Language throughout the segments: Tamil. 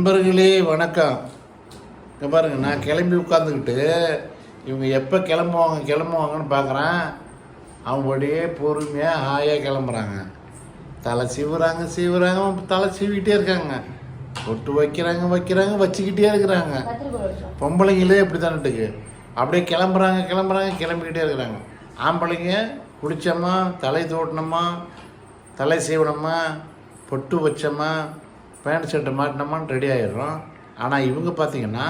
நண்பர்களே வணக்கம். இங்கே பாருங்கள், நான் கிளம்பி உட்காந்துக்கிட்டு இவங்க எப்போ கிளம்புவாங்கன்னு பார்க்குறேன். அவங்களுடைய பொறுமையாக ஆயாக கிளம்புறாங்க. தலை சீவுறாங்க, தலை சீவிக்கிட்டே இருக்காங்க. பொட்டு வைக்கிறாங்க, வச்சுக்கிட்டே இருக்கிறாங்க. பொம்பளைங்களே இப்படி தானட்டுக்கு அப்படியே கிளம்பிக்கிட்டே இருக்கிறாங்க. ஆம்பளைங்க குளித்தோமா, தலை தோட்டினோமா, தலை சீவனமா, பொட்டு வச்சோமா, பேண்ட் ஷர்ட்டை மாட்டினோமான்னு ரெடி ஆகிடுறோம். ஆனால் இவங்க பார்த்திங்கன்னா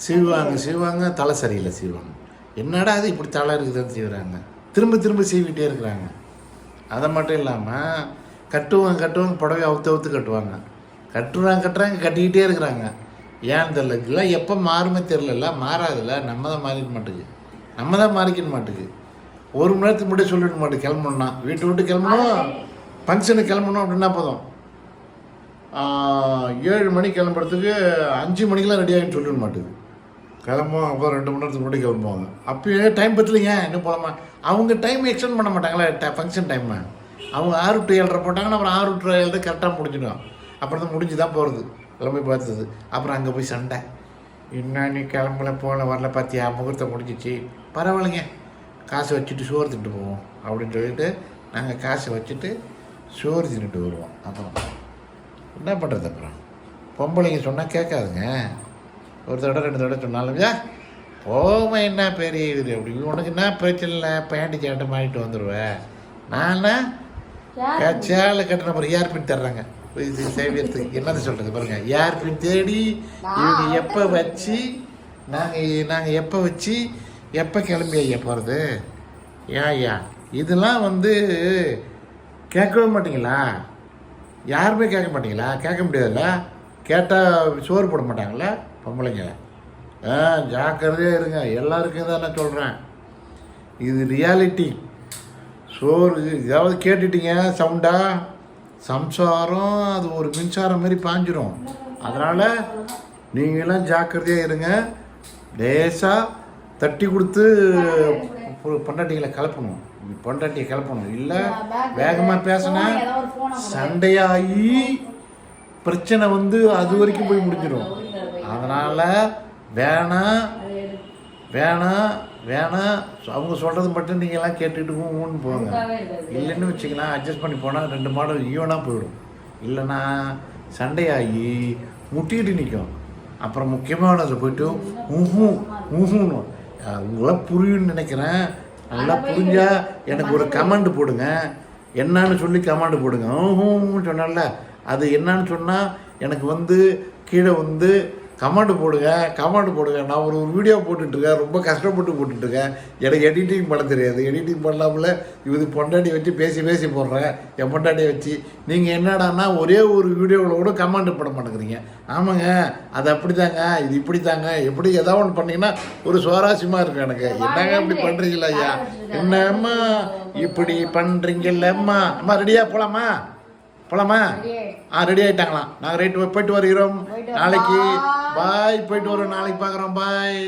சீவுவாங்க, தலை சரியில்லை சீவாங்க. என்னடா அது இப்படி தலை இருக்குதுன்னு சீவுறாங்க. திரும்ப சீவிக்கிட்டே இருக்கிறாங்க. அதை மட்டும் இல்லாமல் கட்டுவாங்க, புடவை அவுத்து கட்டுவாங்க. கட்டுறாங்க, கட்டிக்கிட்டே இருக்கிறாங்க. ஏன்னு தெரில, இதெல்லாம் எப்போ மாறுமே தெரில. மாறாதில்ல, நம்ம தான் மாறிக்க மாட்டேங்குது. ஒரு மணி நேரத்துக்கு முன்னாடி சொல்லிட மாட்டேன். கிளம்பணுன்னா வீட்டை விட்டு கிளம்பணும், ஃபங்க்ஷனுக்கு கிளம்பணும் அப்படின்னா போதும். 7 மணிக்கு கிளம்புறதுக்கு 5 மணிக்கெலாம் ரெடி ஆகிட்டு சொல்லிட மாட்டேங்குது. கிளம்புவோம், அப்புறம் 2 மணி நேரத்துக்கு முன்னாடி கிளம்புவாங்க. அப்போயே டைம் பற்றலைங்க, இன்னும் போகலாமா. அவங்க டைம் எக்ஸ்டெண்ட் பண்ண மாட்டாங்களா ஃபங்க்ஷன் டைமை. அவங்க 6 to 7:30 போட்டாங்கன்னா அப்புறம் 6 to 7 கரெக்டாக முடிஞ்சிடும். அப்புறம் தான் முடிஞ்சு தான் போகிறது. கிளம்பி பார்த்தது. அப்புறம் அங்கே போய் சண்டை. இன்னும் நீ கிளம்பல வரல பார்த்தியா, முகூர்த்தம் முடிஞ்சிச்சு. பரவாயில்லைங்க, காசை வச்சுட்டு சோறு தின்ட்டு போவோம் அப்படின்னு சொல்லிட்டு நாங்கள் காசை வச்சுட்டு சோறு தின்னுட்டு வருவோம். அப்புறம் என்ன பண்ணுறது? அப்புறம் பொம்பளைங்க சொன்னால் கேட்காதுங்க. ஒரு தடவை 2 தடவை சொன்னாலும் போமா, என்ன பெரிய இது அப்படி, உனக்கு என்ன பிரச்சனை இல்லை, பேண்ட்டு சேட்டை மாறிட்டு வந்துடுவேன். நான் சேலை கட்டின அப்புறம் ஏர்பின் தர்றாங்க இது சேவியத்துக்கு. என்னது சொல்கிறது பாருங்கள், ஏர்பின் தேடி இவங்க எப்போ வச்சு நாங்கள் எப்போ கிளம்பி ஐயா போகிறது? ஐயா இதெல்லாம் கேட்கவே மாட்டிங்களா? யாருமே கேட்க மாட்டீங்களா? கேட்க முடியாதுல்ல. கேட்டால் சோறு போட மாட்டாங்களா பொம்பளைங்க? ஜாக்கிரதையாக இருங்க. எல்லாருக்கும் தான் நான் சொல்கிறேன், இது ரியாலிட்டி. சோறு ஏதாவது கேட்டுட்டீங்க சவுண்டா, சம்சாரம் அது ஒரு மின்சாரம் மாரி பாஞ்சிரும். அதனால் நீங்களாம் ஜாக்கிரதையாக இருங்க. லேசாக தட்டி கொடுத்து பொண்டாட்டியை கிளப்பணும். இல்லை வேகமாக பேசினா சண்டையாகி பிரச்சனை அது வரைக்கும் போய் முடிஞ்சிடும். அதனால் வேணாம் அவங்க சொல்கிறது மட்டும் நீங்கள்லாம் கேட்டுக்கிட்டு ஊன்னு போங்க. இல்லைன்னு வச்சுக்கலாம், அட்ஜஸ்ட் பண்ணி போனால் 2 மாடல் ஈவனாக போயிடும். இல்லைன்னா சண்டையாகி முட்டிக்கிட்டு நிற்கும். அப்புறம் முக்கியமானது போய்ட்டு ஊஹூன்னு உங்களாம் புரியுன்னு நினைக்கிறேன். நல்லா புரிஞ்சா எனக்கு ஒரு கமெண்ட் போடுங்க. என்னான்னு சொல்லி கமெண்ட் போடுங்க. ஊஹூன்னு சொன்னால அது என்னான்னு சொன்னால் எனக்கு கீழே கமெண்ட் போடுங்க. நான் ஒரு வீடியோ போட்டுட்ருக்கேன், ரொம்ப கஷ்டப்பட்டு போட்டுட்ருக்கேன். எனக்கு எடிட்டிங் பண்ண தெரியாது. எடிட்டிங் பண்ணாமல் இது பொண்டாட்டி வச்சு பேசி போடுறேன். என் பொண்டாட்டியை வச்சு நீங்கள் என்னடான்னா ஒரே ஒரு வீடியோவில் கூட கமெண்ட் பண்ண மாட்டேங்கிறீங்க. ஆமாங்க, அது அப்படி தாங்க, இது இப்படி தாங்க, எப்படி ஏதாவது ஒன்று பண்ணிங்கன்னா ஒரு சுவாரஸ்யமாக இருக்கும் எனக்கு. என்னங்க இப்படி பண்ணுறீங்களா ஐயா? என்னம்மா இப்படி பண்ணுறீங்கல்லம்மா? அம்மா ரெடியாக போகலாமா? ரெடி ஆகிட்டாங்களாம். நாங்கள் போயிட்டு வருகிறோம். நாளைக்கு பாய், போயிட்டு வரோம். நாளைக்கு பார்க்குறோம். பாய்.